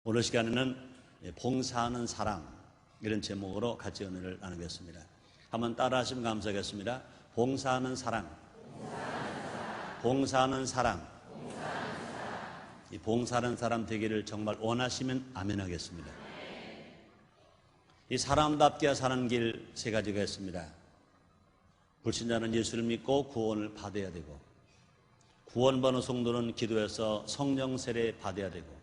오늘 시간에는 봉사하는 사랑 이런 제목으로 같이 은혜를 나누겠습니다. 한번 따라 하시면 감사하겠습니다. 봉사하는 사랑, 봉사하는 사랑. 이 봉사하는 사람 되기를 정말 원하시면 아멘 하겠습니다. 이 사람답게 사는 길 세 가지가 있습니다. 불신자는 예수를 믿고 구원을 받아야 되고, 구원받은 성도는 기도해서 성령 세례 받아야 되고,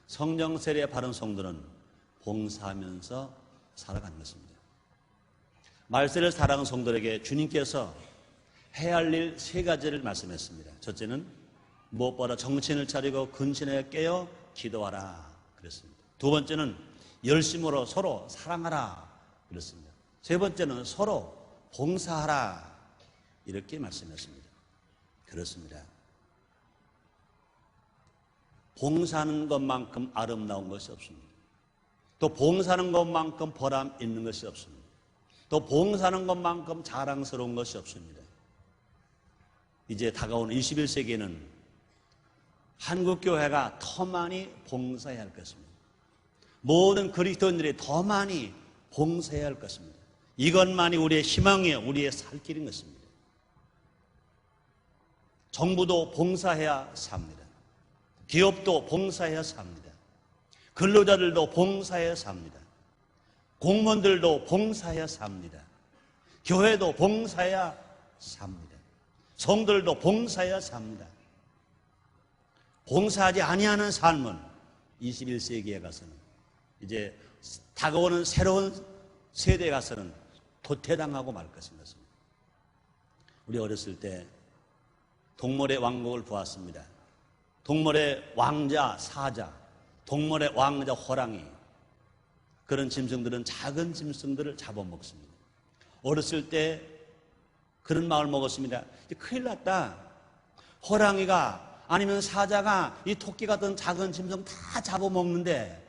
성령 세례 받은 성도는 봉사하면서 살아가는 것입니다. 말세를 살아가는 성도에게 주님께서 해야 할 일 세 가지를 말씀했습니다. 첫째는 무엇보다 정신을 차리고 근신에 깨어 기도하라 그랬습니다. 두 번째는 열심으로 서로 사랑하라 그랬습니다. 세 번째는 서로 봉사하라 이렇게 말씀했습니다. 그렇습니다. 봉사하는 것만큼 아름다운 것이 없습니다. 또 봉사하는 것만큼 보람 있는 것이 없습니다. 또 봉사하는 것만큼 자랑스러운 것이 없습니다. 이제 다가오는 21세기에는 한국교회가 더 많이 봉사해야 할 것입니다. 모든 그리스도인들이 더 많이 봉사해야 할 것입니다. 이것만이 우리의 희망이에요. 우리의 살 길인 것입니다. 정부도 봉사해야 삽니다. 기업도 봉사해야 삽니다. 근로자들도 봉사해야 삽니다. 공무원들도 봉사해야 삽니다. 교회도 봉사해야 삽니다. 성들도 봉사해야 삽니다. 봉사하지 아니하는 삶은 21세기에 가서는, 이제 다가오는 새로운 세대에 가서는 도태당하고 말 것입니다. 우리 어렸을 때 동물의 왕국을 보았습니다. 동물의 왕자 사자, 동물의 왕자 호랑이, 그런 짐승들은 작은 짐승들을 잡아먹습니다. 어렸을 때 그런 마음을 먹었습니다. 큰일 났다. 호랑이가 아니면 사자가 이 토끼 같은 작은 짐승 다 잡아먹는데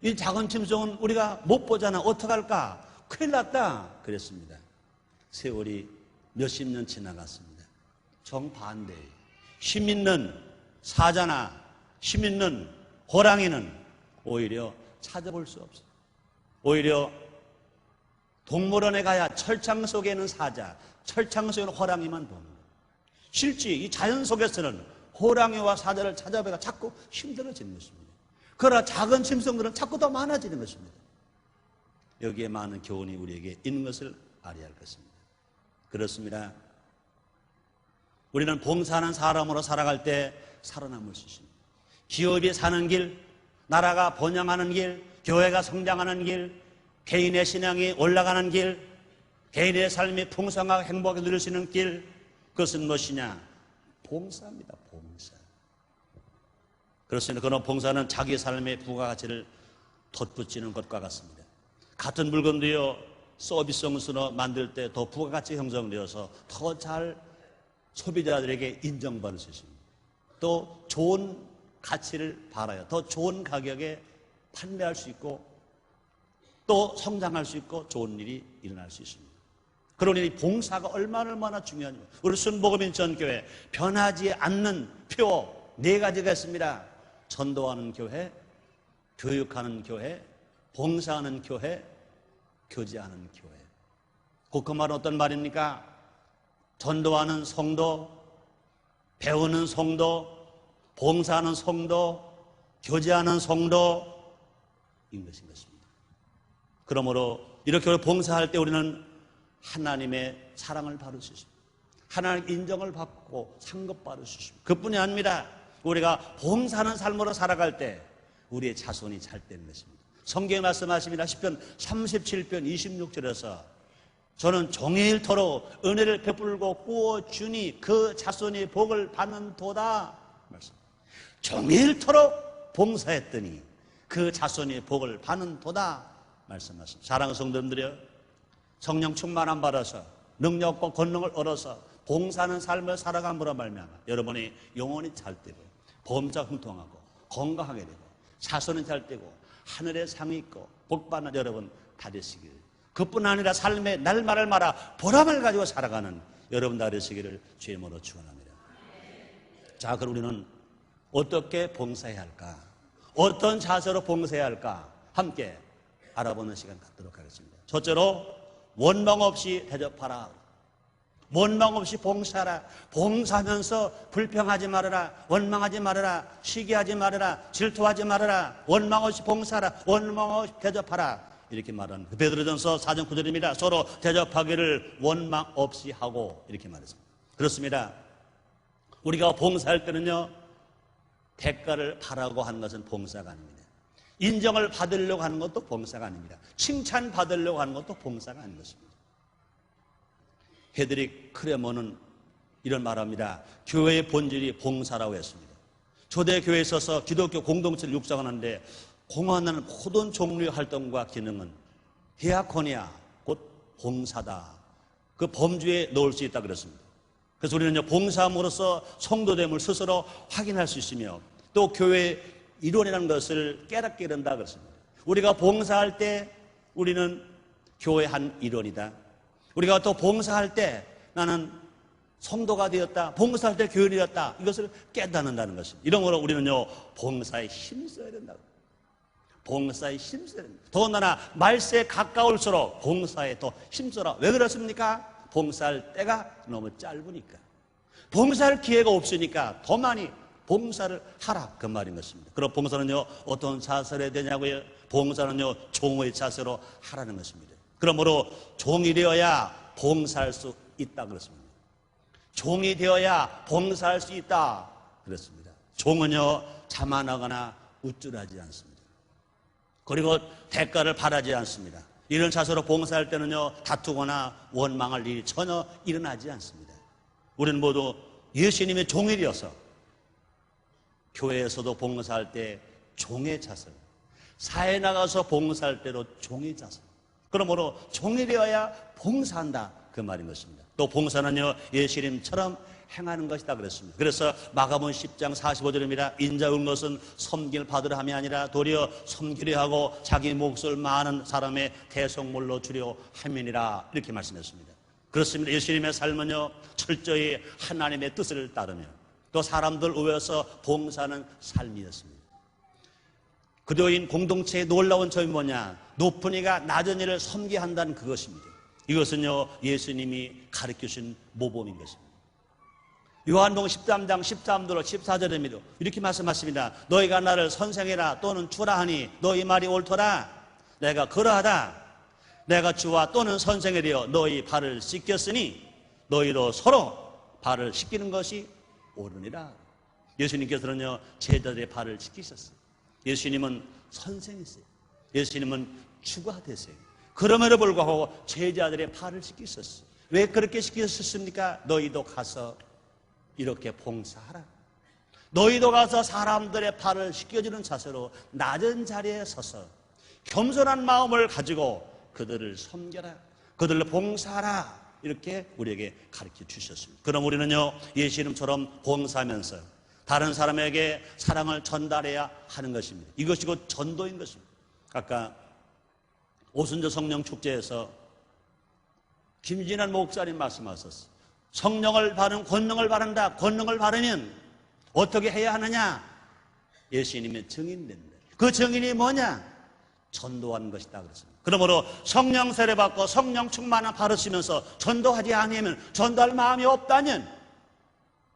이 작은 짐승은 우리가 못 보잖아. 어떡할까? 큰일 났다. 그랬습니다. 세월이 몇십 년 지나갔습니다. 정반대예요. 힘 있는 사자나 힘 있는 호랑이는 오히려 찾아볼 수 없어요. 오히려 동물원에 가야 철창 속에 있는 사자, 철창 속에 있는 호랑이만 봅니다. 실제 이 자연 속에서는 호랑이와 사자를 찾아보기가 자꾸 힘들어지는 것입니다. 그러나 작은 짐승들은 자꾸 더 많아지는 것입니다. 여기에 많은 교훈이 우리에게 있는 것을 알아야 할 것입니다. 그렇습니다. 우리는 봉사하는 사람으로 살아갈 때 살아남을 수 있습니다. 기업이 사는 길, 나라가 번영하는 길, 교회가 성장하는 길, 개인의 신앙이 올라가는 길, 개인의 삶이 풍성하고 행복하게 누릴 수 있는 길, 그것은 무엇이냐? 봉사입니다. 봉사. 그렇습니다. 그런 봉사는 자기 삶의 부가가치를 덧붙이는 것과 같습니다. 같은 물건도요, 서비스성으로 만들 때 더 부가가치 형성되어서 더 잘 소비자들에게 인정받을 수 있습니다. 또 좋은 가치를 발하여 더 좋은 가격에 판매할 수 있고 또 성장할 수 있고 좋은 일이 일어날 수 있습니다. 그러니 봉사가 얼마나 중요한지. 우리 순복음인전교회 변하지 않는 표 네 가지가 있습니다. 전도하는 교회, 교육하는 교회, 봉사하는 교회, 교제하는 교회. 그 말은 어떤 말입니까? 전도하는 성도, 배우는 성도, 봉사하는 성도, 교제하는 성도인 것인 것입니다. 그러므로 이렇게 봉사할 때 우리는 하나님의 사랑을 받을 수 있습니다. 하나님 인정을 받고 상급받을 수 있습니다. 그뿐이 아닙니다. 우리가 봉사하는 삶으로 살아갈 때 우리의 자손이 잘 되는 것입니다. 성경에 말씀하십니다. 시편 37편 26절에서 저는 종일토록 은혜를 베풀고 꾸어주니 그 자손이 복을 받는 도다. 종일토록 봉사했더니 그 자손이 복을 받는 도다 말씀하십니다. 사랑하는 성도님들이여, 성령 충만함 받아서 능력과 권능을 얻어서 봉사하는 삶을 살아감으로 말미암아 여러분이 영혼이 잘 되고 범사 흥통하고 건강하게 되고 자손이 잘 되고 하늘의 상이 있고 복받는 여러분 다 되시길, 그뿐 아니라 삶의 날마를 말아 보람을 가지고 살아가는 여러분 다 되시기를 주의 이름으로 축원합니다. 자, 그럼 우리는 어떻게 봉사해야 할까? 어떤 자세로 봉사해야 할까? 함께 알아보는 시간 갖도록 하겠습니다. 첫째로 원망 없이 대접하라. 원망 없이 봉사하라. 봉사하면서 불평하지 말아라. 원망하지 말아라. 시기하지 말아라. 질투하지 말아라. 원망 없이 봉사하라. 원망 없이 대접하라. 이렇게 말하는 베드로전서 4장 9절입니다. 서로 대접하기를 원망 없이 하고 이렇게 말했습니다. 그렇습니다. 우리가 봉사할 때는요, 대가를 바라고 하는 것은 봉사가 아닙니다. 인정을 받으려고 하는 것도 봉사가 아닙니다. 칭찬 받으려고 하는 것도 봉사가 아닌 것입니다. 헤드릭 크레머는 이런 말합니다. 교회의 본질이 봉사라고 했습니다. 초대교회에 있어서 기독교 공동체를 육성하는데 공헌하는 모든 종류의 활동과 기능은 디아코니아, 곧 봉사다. 그 범주에 넣을 수 있다 그랬습니다. 그래서 우리는요, 봉사함으로써 성도됨을 스스로 확인할 수 있으며 또 교회의 이론이라는 것을 깨닫게 된다 그랬습니다. 우리가 봉사할 때 우리는 교회의 한 일원이다. 우리가 또 봉사할 때 나는 성도가 되었다. 봉사할 때 교인이 되었다. 이것을 깨닫는다는 것입니다. 이런 거로 우리는요, 봉사에 힘써야 된다고. 봉사에 힘써야 됩니다. 더군다나 말세에 가까울수록 봉사에 더 힘써라. 왜 그렇습니까? 봉사할 때가 너무 짧으니까. 봉사할 기회가 없으니까 더 많이 봉사를 하라. 그 말인 것입니다. 그럼 봉사는요, 어떤 자세로 해야 되냐고요? 봉사는요, 종의 자세로 하라는 것입니다. 그러므로 종이 되어야 봉사할 수 있다 그렇습니다. 종이 되어야 봉사할 수 있다 그렇습니다. 종은요, 자만하거나 우쭐하지 않습니다. 그리고 대가를 바라지 않습니다. 이런 자세로 봉사할 때는요, 다투거나 원망할 일이 전혀 일어나지 않습니다. 우리는 모두 예수님의 종이 되어서 교회에서도 봉사할 때 종의 자세, 사회에 나가서 봉사할 때도 종의 자세. 그러므로 종이 되어야 봉사한다 그 말인 것입니다. 또 봉사는요, 예수님처럼 행하는 것이다 그랬습니다. 그래서 마가복음 10장 45절입니다. 인자운 것은 섬길 받으려 함이 아니라 도리어 섬기려 하고 자기 몫을 많은 사람의 대속물로 주려 함이니라 이렇게 말씀했습니다. 그렇습니다. 예수님의 삶은요, 철저히 하나님의 뜻을 따르며 또 사람들 위해서 봉사하는 삶이었습니다. 그도인 공동체의 놀라운 점이 뭐냐? 높은 이가 낮은 이를 섬기게 한다는 그것입니다. 이것은요, 예수님이 가르쳐주신 모범인 것입니다. 요한복음 13장 13절 14절입니다. 이렇게 말씀하십니다. 너희가 나를 선생이라 또는 주라 하니 너희 말이 옳더라. 내가 그러하다. 내가 주와 또는 선생이 되어 너희 발을 씻겼으니 너희로 서로 발을 씻기는 것이 옳으니라. 예수님께서는요, 제자들의 발을 씻기셨어요. 예수님은 선생이세요. 예수님은 주가 되세요. 그럼에도 불구하고 제자들의 발을 씻기셨어요. 왜 그렇게 씻기셨습니까? 너희도 가서 이렇게 봉사하라. 너희도 가서 사람들의 발을 씻겨주는 자세로 낮은 자리에 서서 겸손한 마음을 가지고 그들을 섬겨라. 그들을 봉사하라. 이렇게 우리에게 가르쳐 주셨습니다. 그럼 우리는요, 예수님처럼 봉사하면서 다른 사람에게 사랑을 전달해야 하는 것입니다. 이것이 곧 전도인 것입니다. 아까 오순절 성령 축제에서 김진환 목사님 말씀하셨어요. 성령을 받은 권능을 받는다. 권능을 받으면 어떻게 해야 하느냐? 예수님의 증인된다. 그 증인이 뭐냐? 전도하는 것이다 그랬습니다. 그러므로 성령 세례 받고 성령 충만함 받으시면서 전도하지 않으면, 전도할 마음이 없다면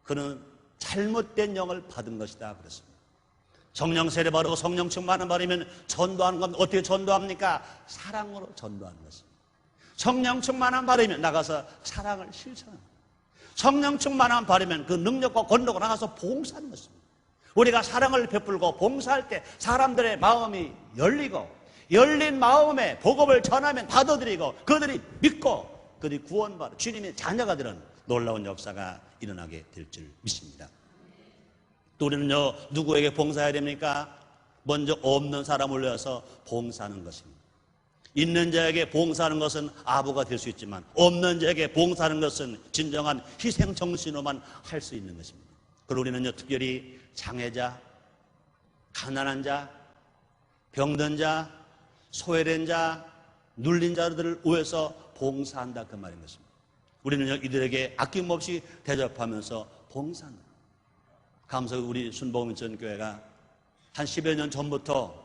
그는 잘못된 영을 받은 것이다 그랬습니다. 성령 세례 받고 성령 충만함 받으면 전도하는 건 어떻게 전도합니까? 사랑으로 전도하는 것입니다. 성령 충만함 받으면 나가서 사랑을 실천합니다. 성령 충만함 받으면 그 능력과 권능으로 나가서 봉사하는 것입니다. 우리가 사랑을 베풀고 봉사할 때 사람들의 마음이 열리고, 열린 마음에 복음을 전하면 받아들이고 그들이 믿고 그들이 구원받아 주님의 자녀가 되는 놀라운 역사가 일어나게 될 줄 믿습니다. 또 우리는요, 누구에게 봉사해야 됩니까? 먼저 없는 사람을 위해서 봉사하는 것입니다. 있는 자에게 봉사하는 것은 아부가 될 수 있지만 없는 자에게 봉사하는 것은 진정한 희생 정신으로만 할 수 있는 것입니다. 그리고 우리는요, 특별히 장애자, 가난한 자, 병든 자, 소외된 자, 눌린 자들을 위해서 봉사한다 그 말인 것입니다. 우리는요, 이들에게 아낌없이 대접하면서 봉사한다. 감사히 우리 순복음전 교회가 한 10여 년 전부터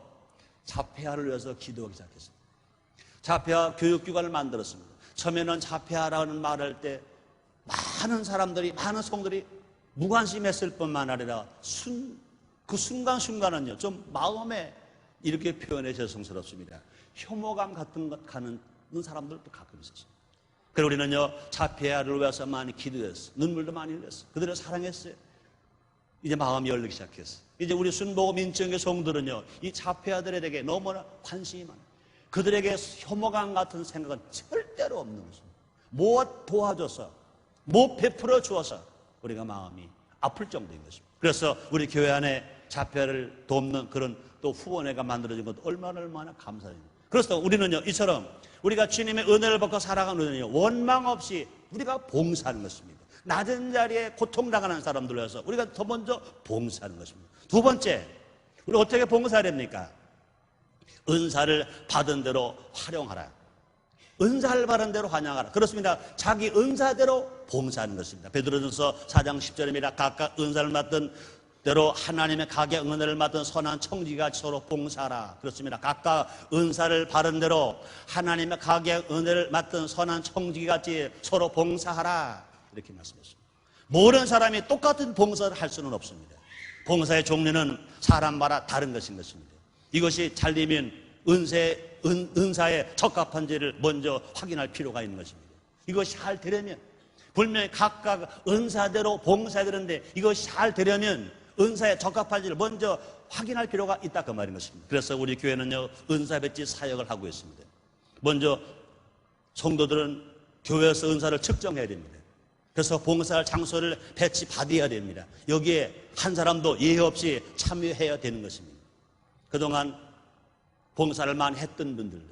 자폐아를 위해서 기도하기 시작했습니다. 자폐아 교육기관을 만들었습니다. 처음에는 자폐아라는 말을 할 때 많은 사람들이, 많은 성들이 무관심했을 뿐만 아니라 그 순간순간은요, 좀 마음에 이렇게 표현해 죄송스럽습니다. 혐오감 같은 것 가는 사람들도 가끔 있었어요. 그리고 우리는요, 자폐아를 위해서 많이 기도했어요. 눈물도 많이 흘렸어요. 그들을 사랑했어요. 이제 마음이 열리기 시작했어요. 이제 우리 순복음 인천교회 성들은요, 이 자폐아들에게 너무나 관심이 많아요. 그들에게 혐오감 같은 생각은 절대로 없는 것입니다. 뭐 도와줘서, 뭐 베풀어 주어서 우리가 마음이 아플 정도인 것입니다. 그래서 우리 교회 안에 자폐아를 돕는 그런 또 후원회가 만들어진 것도 얼마나 감사합니다. 그래서 우리는요, 이처럼 우리가 주님의 은혜를 받고 살아가는 은혜는요, 원망 없이 우리가 봉사하는 것입니다. 낮은 자리에 고통당하는 사람들을 위해서 우리가 더 먼저 봉사하는 것입니다. 두 번째, 우리 어떻게 봉사해야 됩니까? 은사를 받은 대로 활용하라. 은사를 받은 대로 환영하라. 그렇습니다. 자기 은사대로 봉사하는 것입니다. 베드로전서 4장 10절입니다. 각각 은사를 맡은 대로 하나님의 각의 은혜를 맡은 선한 청지가 서로 봉사하라. 그렇습니다. 각각 은사를 받은 대로 하나님의 각의 은혜를 맡은 선한 청지같이 서로 봉사하라. 이렇게 말씀했습니다. 모든 사람이 똑같은 봉사를 할 수는 없습니다. 봉사의 종류는 사람마다 다른 것인 것입니다. 이것이 잘 되면 은사에 적합한지를 먼저 확인할 필요가 있는 것입니다. 이것이 잘 되려면 분명히 각각 은사대로 봉사해야 되는데 이것이 잘 되려면 은사에 적합한지를 먼저 확인할 필요가 있다 그 말인 것입니다. 그래서 우리 교회는요, 은사 배치 사역을 하고 있습니다. 먼저 성도들은 교회에서 은사를 측정해야 됩니다. 그래서 봉사할 장소를 배치받아야 됩니다. 여기에 한 사람도 예외 없이 참여해야 되는 것입니다. 그동안 봉사를 많이 했던 분들도,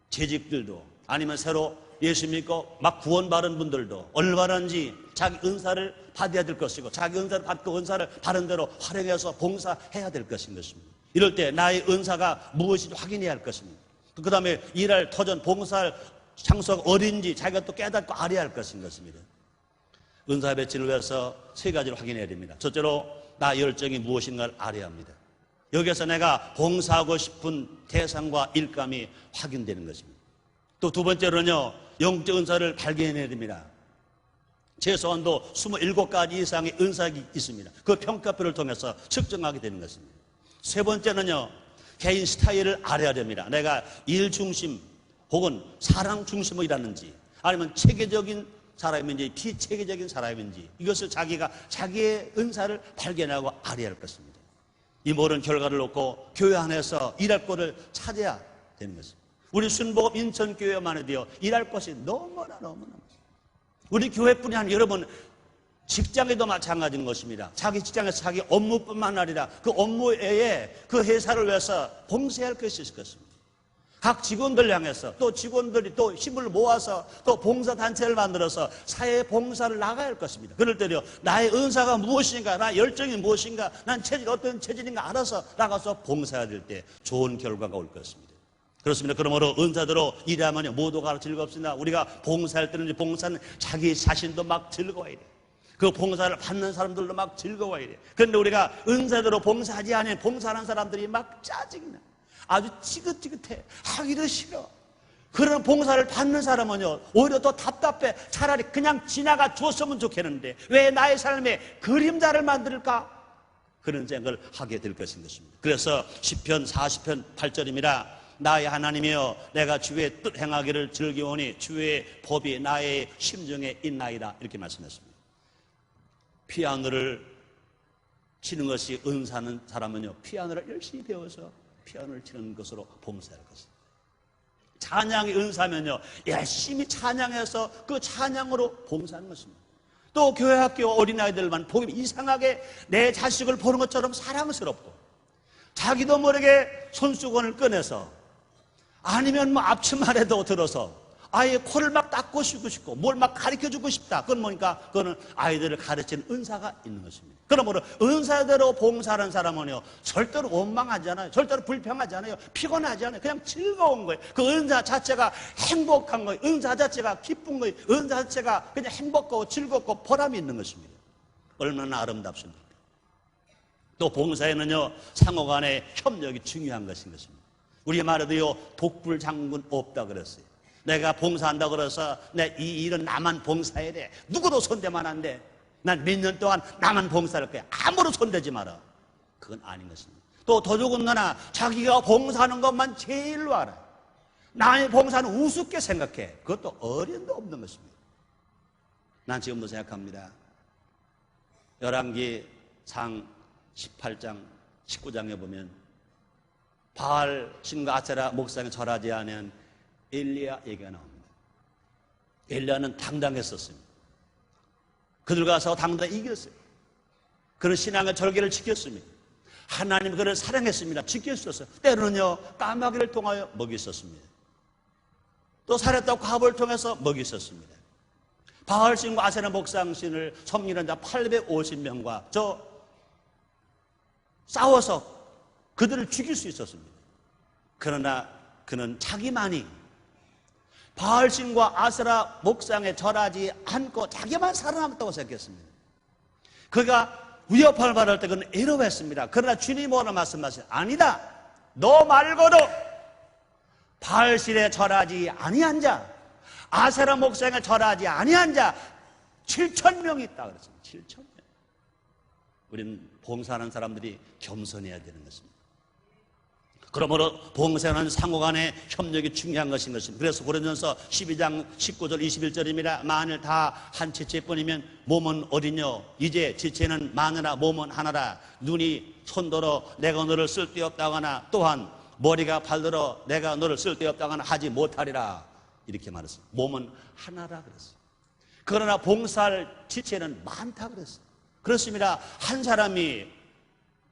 재직들도, 아니면 새로 예수 믿고 막 구원받은 분들도 얼마든지 자기 은사를 받아야 될 것이고, 자기 은사를 받고 은사를 바른 대로 활용해서 봉사해야 될 것인 것입니다. 이럴 때 나의 은사가 무엇인지 확인해야 할 것입니다. 그 다음에 일할 터전, 봉사할 장소가 어딘지 자기가 또 깨닫고 알아야 할 것인 것입니다. 은사 배치를 위해서 세 가지를 확인해야 됩니다. 첫째로 나의 열정이 무엇인가를 알아야 합니다. 여기에서 내가 봉사하고 싶은 대상과 일감이 확인되는 것입니다. 또 두 번째로는요, 영적 은사를 발견해야 됩니다. 최소한도 27가지 이상의 은사가 있습니다. 그 평가표를 통해서 측정하게 되는 것입니다. 세 번째는요, 개인 스타일을 알아야 됩니다. 내가 일 중심 혹은 사랑 중심으로 일하는지, 아니면 체계적인 사람인지 비체계적인 사람인지, 이것을 자기가 자기의 은사를 발견하고 알아야 할 것입니다. 이 모든 결과를 놓고 교회 안에서 일할 곳을 찾아야 되는 것입니다. 우리 순복음 인천교회만 해도요, 일할 곳이 너무나 우리 교회뿐이 아니라 여러분 직장에도 마찬가지인 것입니다. 자기 직장에서 자기 업무뿐만 아니라 그 업무 외에 그 회사를 위해서 봉사할 것이 있을 것입니다. 각 직원들 향해서 또 직원들이 또 힘을 모아서 또 봉사단체를 만들어서 사회 봉사를 나가야 할 것입니다. 그럴 때요, 나의 은사가 무엇인가, 나의 열정이 무엇인가, 난 어떤 체질인가 알아서 나가서 봉사해야 될 때 좋은 결과가 올 것입니다. 그렇습니다. 그러므로 은사대로 일하면 모두가 즐겁습니다. 우리가 봉사할 때는 봉사는 자기 자신도 막 즐거워야 돼. 그 봉사를 받는 사람들도 막 즐거워야 돼. 그런데 우리가 은사대로 봉사하지 않으면 봉사하는 사람들이 막 짜증나. 아주 지긋지긋해. 하기도 싫어. 그런 봉사를 받는 사람은요, 오히려 더 답답해. 차라리 그냥 지나가 줬으면 좋겠는데 왜 나의 삶에 그림자를 만들까? 그런 생각을 하게 될 것인 것입니다. 그래서 시편 40편 8절입니다. 나의 하나님이여, 내가 주의 뜻 행하기를 즐기오니 주의 법이 나의 심중에 있나이다. 이렇게 말씀했습니다. 피아노를 치는 것이 은사는 사람은요, 피아노를 열심히 배워서 피아노를 치는 것으로 봉사할 것입니다. 찬양이 은사면요, 열심히 찬양해서 그 찬양으로 봉사하는 것입니다. 또 교회 학교 어린아이들만 보면 이상하게 내 자식을 보는 것처럼 사랑스럽고, 자기도 모르게 손수건을 꺼내서, 아니면 뭐 앞치마를 해도 들어서 아이의 코를 막 닦고 싶고 뭘 막 가르쳐주고 싶다. 그건 뭐니까? 그거는 아이들을 가르치는 은사가 있는 것입니다. 그러므로 은사대로 봉사하는 사람은요, 절대로 원망하지 않아요. 절대로 불평하지 않아요. 피곤하지 않아요. 그냥 즐거운 거예요. 그 은사 자체가 행복한 거예요. 은사 자체가 기쁜 거예요. 은사 자체가 그냥 행복하고 즐겁고 보람이 있는 것입니다. 얼마나 아름답습니까? 또 봉사에는요, 상호 간의 협력이 중요한 것인 것입니다. 우리 말에도요, 독불장군 없다 그랬어요. 내가 봉사한다 그래서 이 일은 나만 봉사해야 돼. 누구도 손대면 안 돼. 난 몇 년 동안 나만 봉사할 거야. 아무도 손대지 마라. 그건 아닌 것입니다. 또 더더군다나 자기가 봉사하는 것만 제일로 알아요. 남의 봉사는 우습게 생각해. 그것도 어림도 없는 것입니다. 난 지금도 생각합니다. 열왕기상 18장 19장에 보면 바알 신과 아세라 목상에 절하지 않은 엘리야 얘기가 나옵니다. 엘리야는 당당했었습니다. 그들 가서 당당히 이겼어요. 그는 신앙의 절개를 지켰습니다. 하나님 그를 사랑했습니다. 지켰었어요. 때로는요, 까마귀를 통하여 먹이 있었습니다. 또 살했다고 과부를 통해서 먹이 있었습니다. 바알신과 아세라 목상신을 섬기는 자 850명과 싸워서 그들을 죽일 수 있었습니다. 그러나 그는 자기만이 바알신과 아세라 목상에 절하지 않고 자기만 살아남았다고 생각했습니다. 그가 위협을 받을 때 그는 애로했습니다. 그러나 주님이 뭐라 말씀하세요? 아니다. 너 말고도 바알신에 절하지 아니한 자, 아세라 목상에 절하지 아니한 자 7,000명이 있다 그랬습니다. 7,000명. 우리는 봉사하는 사람들이 겸손해야 되는 것입니다. 그러므로 봉사는 상호 간의 협력이 중요한 것인 것입니다. 그래서 고린도전서 12장 19절 21절입니다. 만일 다 한 지체뿐이면 몸은 어디뇨? 이제 지체는 많으나 몸은 하나라. 눈이 손더러 내가 너를 쓸데없다거나 또한 머리가 발더러 내가 너를 쓸데없다거나 하지 못하리라. 이렇게 말했어요. 몸은 하나라 그랬어요. 그러나 봉사할 지체는 많다 그랬어요. 그렇습니다. 한 사람이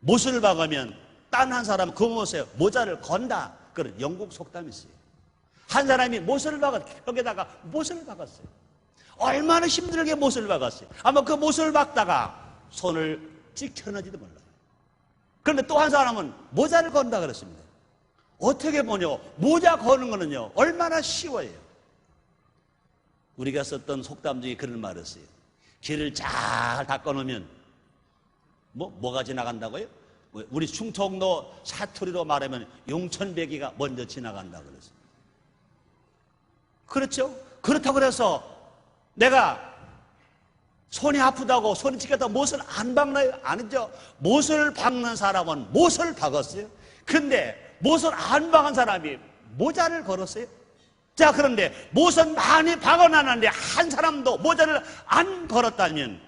못을 박으면 딴 한 사람은 그 못에 모자를 건다. 그런 영국 속담이 있어요. 한 사람이 못을 박았어요. 벽에다가 못을 박았어요. 얼마나 힘들게 못을 박았어요. 아마 그 못을 박다가 손을 찍혔는지도 몰라요. 그런데 또 한 사람은 모자를 건다 그랬습니다. 어떻게 보냐, 모자 거는 거는요 얼마나 쉬워요. 우리가 썼던 속담 중에 그런 말을 했어요. 길을 잘 닦아놓으면 뭐가 지나간다고요? 우리 충청도 사투리로 말하면 용천배기가 먼저 지나간다 그랬어요. 그렇죠? 그렇다고 해서 내가 손이 아프다고 손이 찢겼다고 못을 안 박나요? 아니죠. 못을 박는 사람은 못을 박았어요. 근데 못을 안 박은 사람이 모자를 걸었어요. 자, 그런데 못은 많이 박아놨는데 한 사람도 모자를 안 걸었다면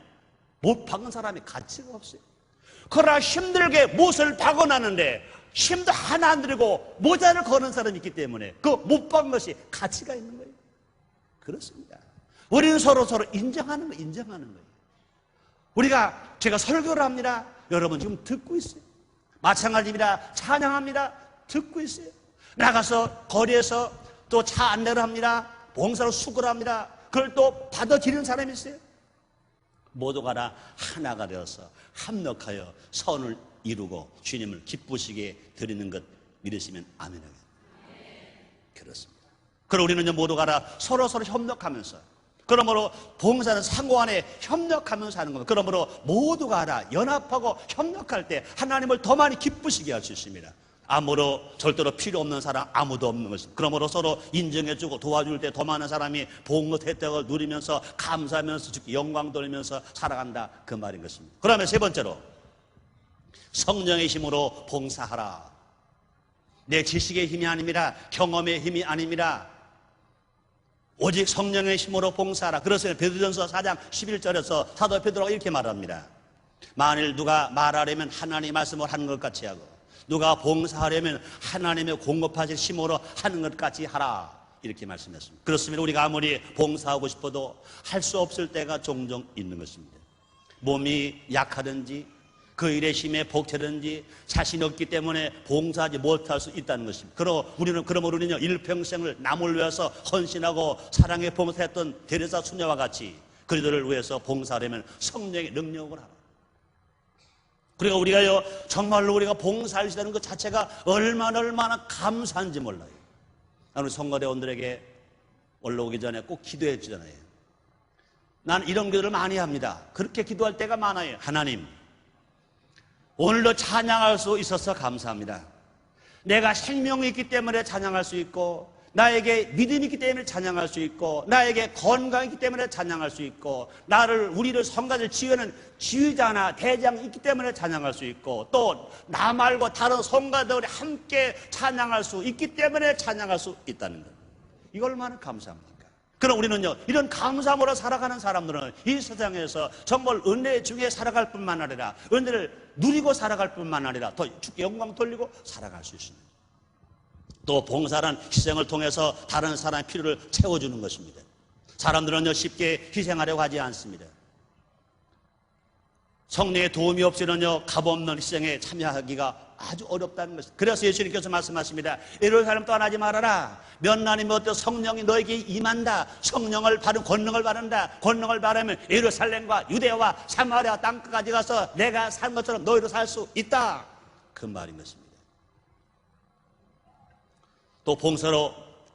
못 박은 사람이 가치가 없어요. 그러나 힘들게 못을 박아놨는데 힘도 하나 안 들이고 모자를 거는 사람이 있기 때문에 그 못 박은 것이 가치가 있는 거예요. 그렇습니다. 우리는 서로 인정하는 거예요. 인정하는 거예요. 제가 설교를 합니다. 여러분 지금 듣고 있어요. 마찬가지입니다. 찬양합니다. 듣고 있어요. 나가서 거리에서 또 차 안내를 합니다. 봉사로 수고를 합니다. 그걸 또 받아들이는 사람이 있어요. 모두가 다 하나가 되어서 합력하여 선을 이루고 주님을 기쁘시게 드리는 것 믿으시면 아멘하겠습니다. 그렇습니다. 그럼 우리는 모두가 다 서로 협력하면서, 그러므로 봉사는 상호 안에 협력하면서 하는 겁니다. 그러므로 모두가 다 연합하고 협력할 때 하나님을 더 많이 기쁘시게 할 수 있습니다. 아무로 절대로 필요 없는 사람 아무도 없는 것입니다. 그러므로 서로 인정해주고 도와줄 때 더 많은 사람이 복의 혜택을 누리면서 감사하면서 영광 돌리면서 살아간다, 그 말인 것입니다. 그러면 세 번째로 성령의 힘으로 봉사하라. 내 지식의 힘이 아닙니다. 경험의 힘이 아닙니다. 오직 성령의 힘으로 봉사하라. 그래서 베드로전서 4장 11절에서 사도 베드로가 이렇게 말합니다. 만일 누가 말하려면 하나님의 말씀을 하는 것 같이 하고 누가 봉사하려면 하나님의 공급하신 힘으로 하는 것 같이 하라, 이렇게 말씀했습니다. 그렇습니다. 우리가 아무리 봉사하고 싶어도 할 수 없을 때가 종종 있는 것입니다. 몸이 약하든지 그 일의 힘에 벅차든지 자신이 없기 때문에 봉사하지 못할 수 있다는 것입니다. 그러므로 우리는 일평생을 남을 위해서 헌신하고 사랑에 봉사했던 데레사 수녀와 같이 그들을 위해서 봉사하려면 성령의 능력을 하라. 그리고 우리가요, 정말로 우리가 봉사할 수 있다는 것 자체가 얼마나 감사한지 몰라요. 우리 성가대원들에게 올라오기 전에 꼭 기도해 주잖아요. 난 이런 기도를 많이 합니다. 그렇게 기도할 때가 많아요. 하나님, 오늘도 찬양할 수 있어서 감사합니다. 내가 생명이 있기 때문에 찬양할 수 있고, 나에게 믿음이 있기 때문에 찬양할 수 있고, 나에게 건강이 있기 때문에 찬양할 수 있고, 우리를 성가를 지휘하는 지휘자나 대장이 있기 때문에 찬양할 수 있고, 또 나 말고 다른 성가들이 함께 찬양할 수 있기 때문에 찬양할 수 있다는 것. 이거 얼마나 감사합니까? 그럼 우리는요, 이런 감사함으로 살아가는 사람들은 이 세상에서 정말 은혜 중에 살아갈 뿐만 아니라, 은혜를 누리고 살아갈 뿐만 아니라 더 주께 영광 돌리고 살아갈 수 있습니다. 또 봉사란 희생을 통해서 다른 사람의 필요를 채워주는 것입니다. 사람들은요, 쉽게 희생하려고 하지 않습니다. 성령의 도움이 없이는요, 값없는 희생에 참여하기가 아주 어렵다는 것입니다. 그래서 예수님께서 말씀하십니다. 이런 사람 떠나지 말아라. 몇 날이면 어때 성령이 너에게 임한다. 성령을 받은 권능을 받는다. 권능을 받으면 예루살렘과 유대와 사마리아 땅끝까지 가서 내가 산 것처럼 너희도 살 수 있다. 그 말인 것입니다. 또 봉사로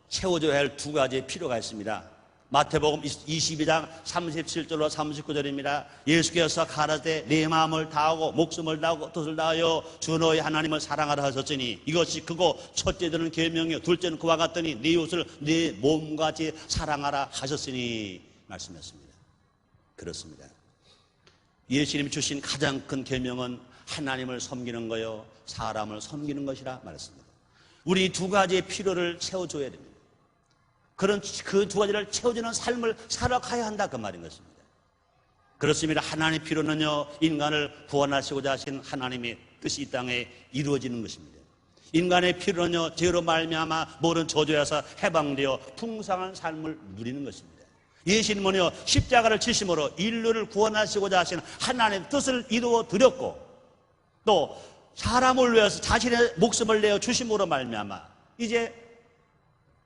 채워줘야 할 두 가지의 필요가 있습니다. 마태복음 22장 37절로 39절입니다. 예수께서 가라사대 내 마음을 다하고 목숨을 다하고 뜻을 다하여 주 너희 하나님을 사랑하라 하셨으니 이것이 크고 첫째는 계명이요 둘째는 그와 같더니 네 이웃을 네 몸같이 사랑하라 하셨으니 말씀했습니다. 그렇습니다. 예수님이 주신 가장 큰 계명은 하나님을 섬기는 거요 사람을 섬기는 것이라 말했습니다. 우리 두 가지의 필요를 채워줘야 됩니다. 그 두 가지를 채워주는 삶을 살아가야 한다 그 말인 것입니다. 그렇습니다. 하나님의 필요는요, 인간을 구원하시고자 하신 하나님의 뜻이 이 땅에 이루어지는 것입니다. 인간의 필요는요, 죄로 말미암아 모든 저주에서 해방되어 풍성한 삶을 누리는 것입니다. 예수님은요, 십자가를 지심으로 인류를 구원하시고자 하신 하나님의 뜻을 이루어 드렸고, 또 사람을 위해서 자신의 목숨을 내어 주심으로 말미암아 이제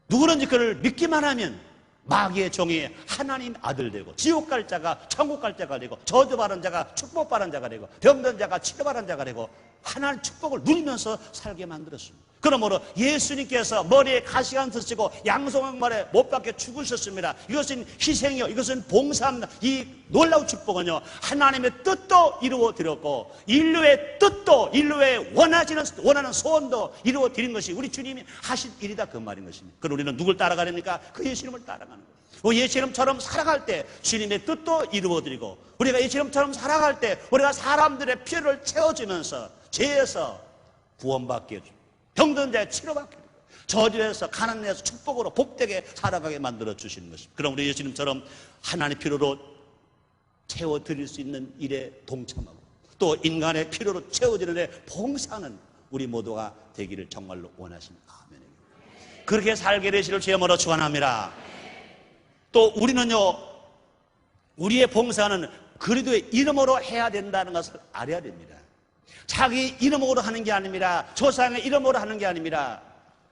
누구든지 그를 믿기만 하면 마귀의 종이 하나님 아들 되고, 지옥 갈 자가 천국 갈 자가 되고, 저주받은 자가 축복받은 자가 되고, 병든 자가 치료받은 자가 되고, 하나님의 축복을 누리면서 살게 만들었습니다. 그러므로 예수님께서 머리에 가시관 쓰시고 양송악말에 못 박혀 죽으셨습니다. 이것은 희생이요, 이것은 봉사입니다. 이 놀라운 축복은요, 하나님의 뜻도 이루어 드렸고, 인류의 뜻도, 인류의 원하는 소원도 이루어 드린 것이 우리 주님이 하신 일이다 그 말인 것입니다. 그럼 우리는 누굴 따라가려니까? 그 예수님을 따라가는 거예요. 예수님처럼 살아갈 때 주님의 뜻도 이루어드리고, 우리가 예수님처럼 살아갈 때 우리가 사람들의 필요를 채워주면서 죄에서 구원받게 해주고, 병든 자의 치료받게 해주고, 저주에서 가난해서 축복으로 복되게 살아가게 만들어 주시는 것입니다. 그럼 우리 예수님처럼 하나님의 필요로 채워드릴 수 있는 일에 동참하고, 또 인간의 필요로 채워지는 데 봉사하는 우리 모두가 되기를 정말로 원하십니다. 아멘. 그렇게 살게 되시를 주의 이름으로 축원합니다. 또 우리는요, 우리의 봉사는 그리스도의 이름으로 해야 된다는 것을 알아야 됩니다. 자기 이름으로 하는 게 아닙니다. 조상의 이름으로 하는 게 아닙니다.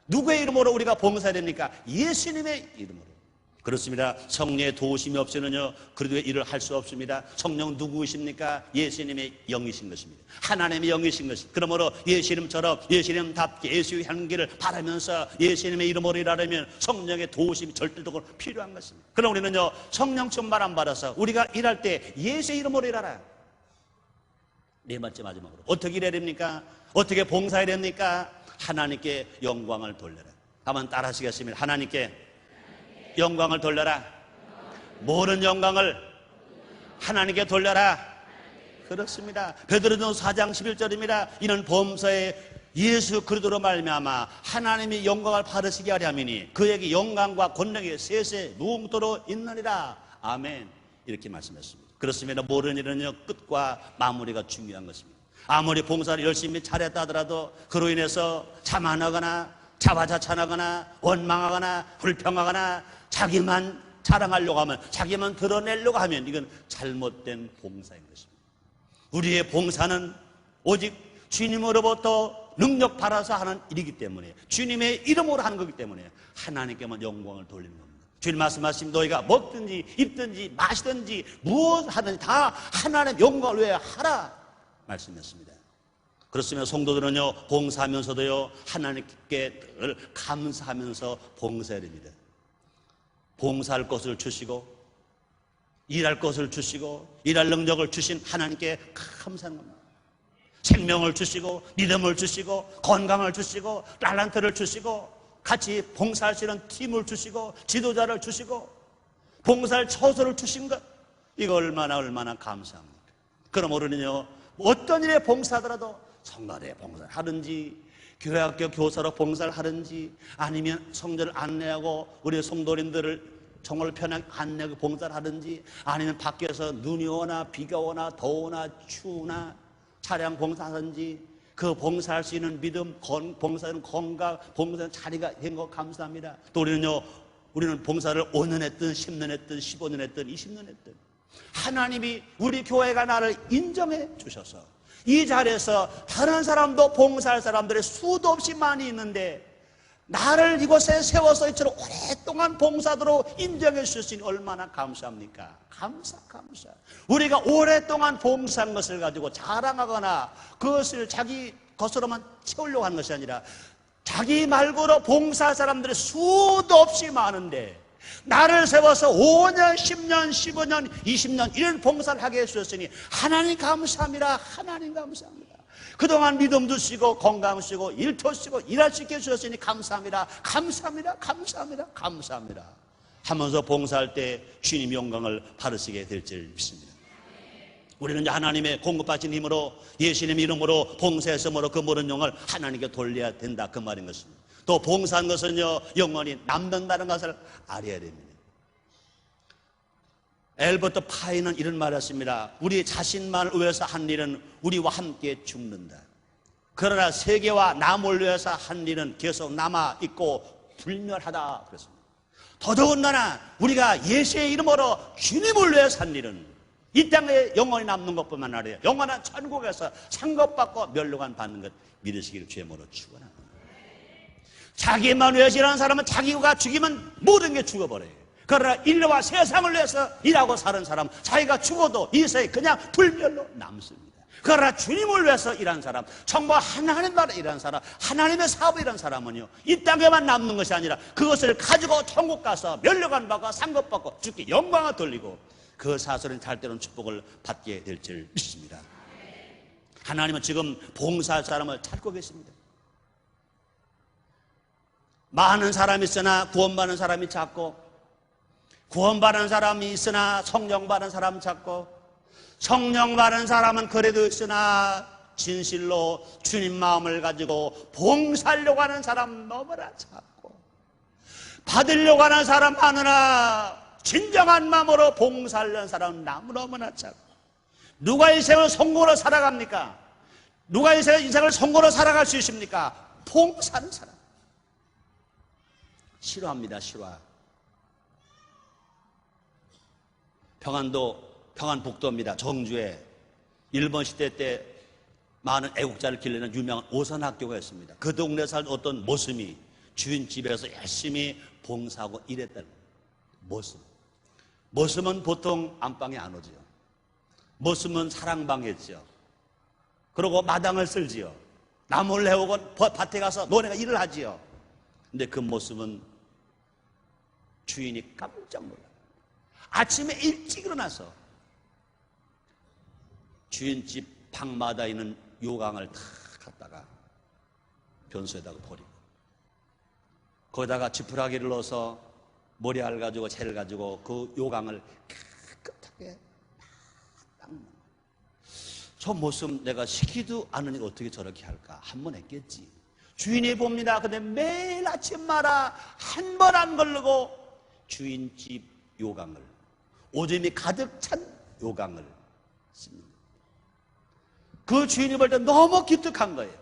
누구의 이름으로 우리가 봉사해야 됩니까? 예수님의 이름으로. 그렇습니다. 성령의 도우심이 없이는요, 그리스도의 일을 할 수 없습니다. 성령 누구이십니까? 예수님의 영이신 것입니다. 하나님의 영이신 것입니다. 그러므로 예수님처럼 예수님답게 예수의 향기를 바라면서 예수님의 이름으로 일하려면 성령의 도우심이 절대적으로 필요한 것입니다. 그럼 우리는요, 성령 충만 안 받아서 우리가 일할 때 예수의 이름으로 일하라. 네 번째 마지막으로 어떻게 일해야 됩니까? 어떻게 봉사해야 됩니까? 하나님께 영광을 돌려라. 한번 따라 하시겠습니다. 하나님께 영광을 돌려라. 모든 영광을 하나님께 돌려라. 그렇습니다. 베드로전서 4장 11절입니다. 이는 범사에 예수 그리스도로 말미암아 하나님이 영광을 받으시게 하려 함이니 그에게 영광과 권능이 세세 무궁토록 있느니라. 아멘. 이렇게 말씀했습니다. 그렇습니다. 모든 일은요, 끝과 마무리가 중요한 것입니다. 아무리 봉사를 열심히 잘했다 하더라도 그로 인해서 자만하거나 자화자찬하거나 원망하거나 불평하거나 자기만 자랑하려고 하면, 자기만 드러내려고 하면 이건 잘못된 봉사인 것입니다. 우리의 봉사는 오직 주님으로부터 능력 받아서 하는 일이기 때문에, 주님의 이름으로 하는 거기 때문에 하나님께만 영광을 돌리는 겁니다. 주님 말씀하십니다. 너희가 먹든지 입든지 마시든지 무엇 하든지 다 하나님의 영광을 위해 하라 말씀했습니다. 그렇습니다. 성도들은요, 봉사하면서도요, 하나님께 늘 감사하면서 봉사해야 됩니다. 봉사할 것을 주시고, 일할 것을 주시고, 일할 능력을 주신 하나님께 감사하는 겁니다. 생명을 주시고 믿음을 주시고 건강을 주시고 탤런트를 주시고 같이 봉사할 수 있는 팀을 주시고 지도자를 주시고 봉사할 처소를 주신 것, 이거 얼마나 감사합니까? 그럼 우리는요, 어떤 일에 봉사하더라도 성가대 봉사를 하든지 교회학교 교사로 봉사를 하든지 아니면 성전을 안내하고 우리 성도님들을 정말 편하게 안내하고 봉사를 하든지 아니면 밖에서 눈이 오나 비가 오나 더우나 추우나 차량 봉사하든지 그 봉사할 수 있는 믿음, 봉사하는 건강, 봉사하는 자리가 된 거 감사합니다. 또 우리는 봉사를 5년 했든 10년 했든 15년 했든 20년 했든 하나님이 우리 교회가 나를 인정해 주셔서 이 자리에서 다른 사람도 봉사할 사람들의 수도 없이 많이 있는데 나를 이곳에 세워서 이처럼 오랫동안 봉사도로 인정해 주셨으니 얼마나 감사합니까? 감사. 우리가 오랫동안 봉사한 것을 가지고 자랑하거나 그것을 자기 것으로만 채우려고 하는 것이 아니라 자기 말고도 봉사할 사람들의 수도 없이 많은데 나를 세워서 5년, 10년, 15년, 20년 이런 봉사를 하게 해주셨으니 하나님 감사합니다. 하나님 감사합니다. 그동안 믿음 주시고 건강 주시고 일터 주시고 일할 수 있게 해주셨으니 감사합니다. 감사합니다. 감사합니다. 감사합니다. 하면서 봉사할 때 주님 영광을 받으시게 될 줄 믿습니다. 우리는 하나님의 공급하신 힘으로 예수님 이름으로 봉사했으므로 그 모든 영광을 하나님께 돌려야 된다, 그 말인 것입니다. 또 봉사한 것은요 영원히 남는다는 것을 알아야 됩니다. 엘버트 파이는 이런 말을 했습니다. 우리 자신만을 위해서 한 일은 우리와 함께 죽는다. 그러나 세계와 남을 위해서 한 일은 계속 남아있고 불멸하다 그랬습니다. 더더군다나 우리가 예수의 이름으로 주님을 위해서 한 일은 이 땅에 영원히 남는 것뿐만 아니라 영원한 천국에서 상급받고 멸류관 받는 것 믿으시기를 주의 이름으로 축원합니다. 자기만 위해서 일하는 사람은 자기가 죽이면 모든 게 죽어버려요. 그러나 인류와 세상을 위해서 일하고 사는 사람, 자기가 죽어도 이 세상에 그냥 불멸로 남습니다. 그러나 주님을 위해서 일하는 사람, 정말 하나님 나라에 일하는 사람, 하나님의 사업에 일하는 사람은요 이 땅에만 남는 것이 아니라 그것을 가지고 천국 가서 멸류관 받고 상급받고 주께 영광을 돌리고 그 사설은 잘 때로는 축복을 받게 될 줄 믿습니다. 하나님은 지금 봉사할 사람을 찾고 계십니다. 많은 사람이 있으나 구원받는 사람이 작고, 구원받는 사람이 있으나 성령받는 사람은 작고, 성령받는 사람은 그래도 있으나 진실로 주님 마음을 가지고 봉사하려고 하는 사람 너무나 작고, 받으려고 하는 사람 많으나 진정한 마음으로 봉사하려는 사람은 너무나 작고, 누가 인생을 성공으로 살아갑니까? 누가 인생을 성공으로 살아갈 수 있습니까? 봉사하는 사람. 싫어합니다. 싫어. 평안북도입니다. 정주에 일본 시대 때 많은 애국자를 길러내는 유명한 오선학교가 있습니다. 그 동네에 살 어떤 모습이 주인집에서 열심히 봉사하고 일했다는 모습은 보통 안방에 안 오지요. 모습은 사랑방에 있죠. 그리고 마당을 쓸지요. 나무를 해오고 밭에 가서 노네가 일을 하지요. 근데 그 모습은 주인이 깜짝 놀라요. 아침에 일찍 일어나서 주인집 방마다 있는 요강을 다 갖다가 변소에다가 버리고 거기다가 지푸라기를 넣어서 모래알 가지고 재를 가지고 그 요강을 깨끗하게 닦는. 저 모습 내가 시키도 않으니까 어떻게 저렇게 할까? 한 번 했겠지. 주인이 봅니다. 근데 매일 아침마다 한 번 안 걸르고 주인집 요강을, 오줌이 가득 찬 요강을 씁니다. 그 주인이 볼 때 너무 기특한 거예요.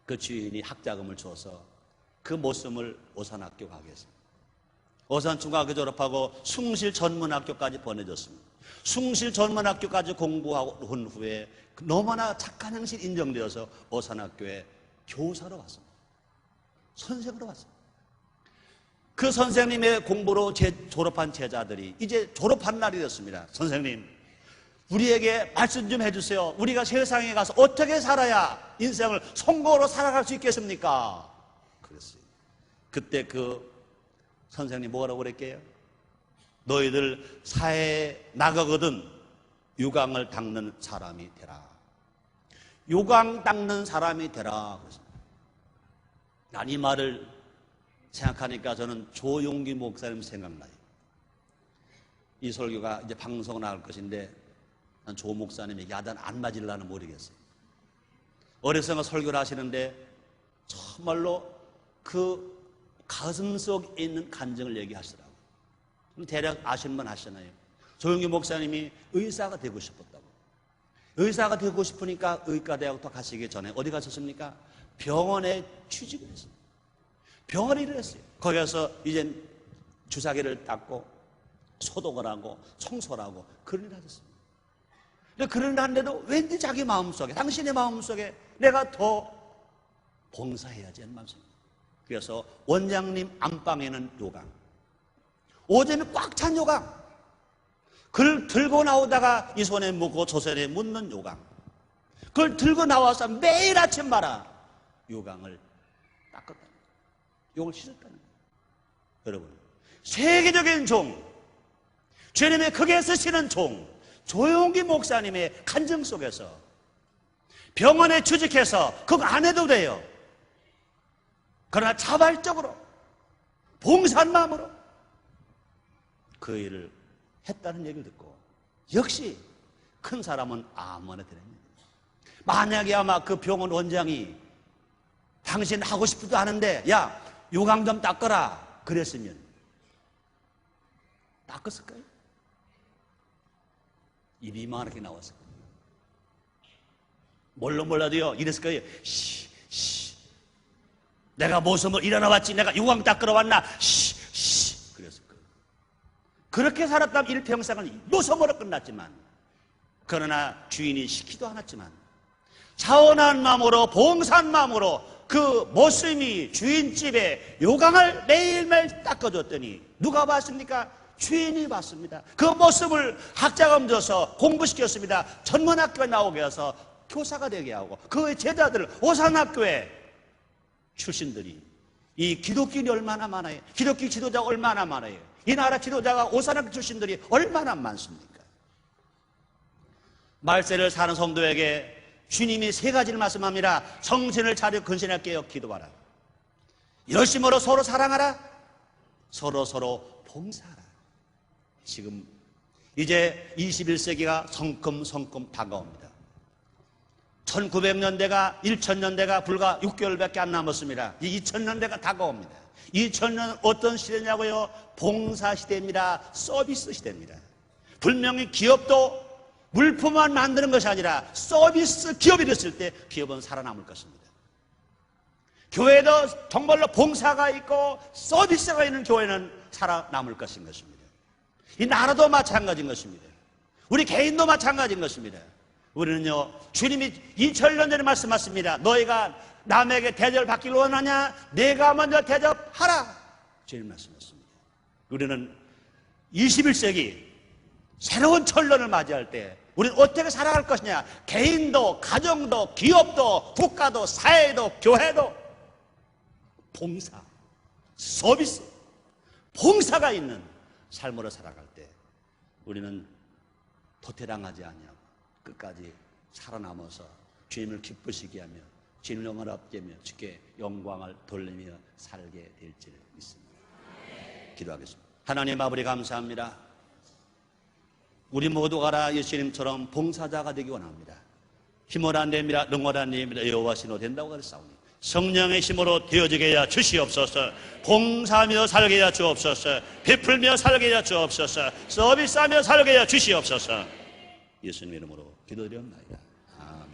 그 주인이 학자금을 줘서 그 모습을 오산학교 가게 했습니다. 오산중학교 졸업하고 숭실전문학교까지 보내줬습니다. 숭실전문학교까지 공부하고 온 후에 너무나 착한 형식 인정되어서 오산학교에 교사로 왔습니다. 선생으로 왔습니다. 그 선생님의 공부로 졸업한 제자들이 이제 졸업한 날이 됐습니다. 선생님, 우리에게 말씀 좀 해주세요. 우리가 세상에 가서 어떻게 살아야 인생을 성공으로 살아갈 수 있겠습니까? 그랬어요. 그때 그 선생님 뭐라고 그랬게요? 너희들 사회에 나가거든 유강을 닦는 사람이 되라. 요강 닦는 사람이 되라. 난 이 말을 생각하니까 저는 조용기 목사님 생각나요. 이 설교가 이제 방송 나갈 것인데 난 조 목사님이 야단 안 맞으려나 모르겠어요. 어려서가 설교를 하시는데 정말로 그 가슴 속에 있는 감정을 얘기하시더라고요. 대략 아시는 분 아시잖아요. 조용기 목사님이 의사가 되고 싶었다고. 의사가 되고 싶으니까 의과대학부터 가시기 전에 어디 가셨습니까? 병원에 취직을 했어요. 병원에 일을 했어요. 거기 가서 이제 주사기를 닦고 소독을 하고 청소를 하고 그런 일을 하셨습니다. 근데 그런 일을 하는데도 왠지 자기 마음속에, 당신의 마음속에 내가 더 봉사해야지 하는 마음속에. 그래서 원장님 안방에는 요강, 오줌이 꽉 찬 요강, 그걸 들고 나오다가 이 손에 묻고 저 손에 묻는 요강, 그걸 들고 나와서 매일 아침마다 요강을 닦았다는 거예요. 요걸 씻었다는 거예요. 여러분, 세계적인 종, 주님의 크게 쓰시는 종 조용기 목사님의 간증 속에서 병원에 취직해서 그거 안 해도 돼요. 그러나 자발적으로 봉사한 마음으로 그 일을 했다는 얘기를 듣고 역시 큰 사람은 아무나 되랍니다. 만약에 아마 그 병원 원장이 당신 하고 싶지도 않은데 야 요강 좀 닦아라 그랬으면 닦았을까요? 입이 이만하게 나왔을 거예요. 몰라도요 이랬을 거예요. 내가 모습을 일어나왔지 내가 요강 닦으러 왔나 그랬을 거예요. 그렇게 살았다면 일평생을 모섬으로 끝났지만 그러나 주인이 시키도 않았지만 자원한 마음으로 봉사한 마음으로 그 모습이 주인집에 요강을 매일매일 닦아줬더니 누가 봤습니까? 주인이 봤습니다. 그 모습을 학자금 줘서 공부시켰습니다. 전문학교에 나오게 해서 교사가 되게 하고 그 제자들 오산학교에 출신들이 이 기독교인이 얼마나 많아요. 기독교 지도자가 얼마나 많아요. 이 나라 지도자가 오산학교 출신들이 얼마나 많습니까? 말세를 사는 성도에게 주님이 세 가지를 말씀합니다. 정신을 차려 근신할 깨어 기도하라. 열심으로 서로 사랑하라. 서로 봉사하라. 지금 이제 21세기가 성큼 다가옵니다. 1900년대가 1000년대가 불과 6개월밖에 안 남았습니다. 이 2000년대가 다가옵니다. 2000년 어떤 시대냐고요? 봉사 시대입니다. 서비스 시대입니다. 분명히 기업도 물품만 만드는 것이 아니라 서비스 기업이 됐을 때 기업은 살아남을 것입니다. 교회도 정말로 봉사가 있고 서비스가 있는 교회는 살아남을 것인 것입니다. 이 나라도 마찬가지인 것입니다. 우리 개인도 마찬가지인 것입니다. 우리는요 주님이 2000년 전에 말씀하셨습니다. 너희가 남에게 대접받기를 원하냐? 내가 먼저 대접하라. 주님 말씀하셨습니다. 우리는 21세기 새로운 천년을 맞이할 때 우리는 어떻게 살아갈 것이냐? 개인도 가정도 기업도 국가도 사회도 교회도 봉사, 서비스, 봉사가 있는 삶으로 살아갈 때 우리는 도태당하지 아니하고 끝까지 살아남아서 주님을 기쁘시게 하며 주님을 영원하게 하며 주께 영광을 돌리며 살게 될지를 믿습니다. 기도하겠습니다. 하나님 아버지 감사합니다. 우리 모두가 예수님처럼 봉사자가 되기 원합니다. 힘을 안 됩니다. 능을 안 됩니다. 여호와시노 된다고 그랬사오니 성령의 힘으로 되어지게 하여 주시옵소서. 봉사하며 살게 하여 주옵소서. 베풀며 살게 하여 주옵소서. 서비스하며 살게 하여 주시옵소서. 예수님 이름으로 기도드렸나이다. 아멘.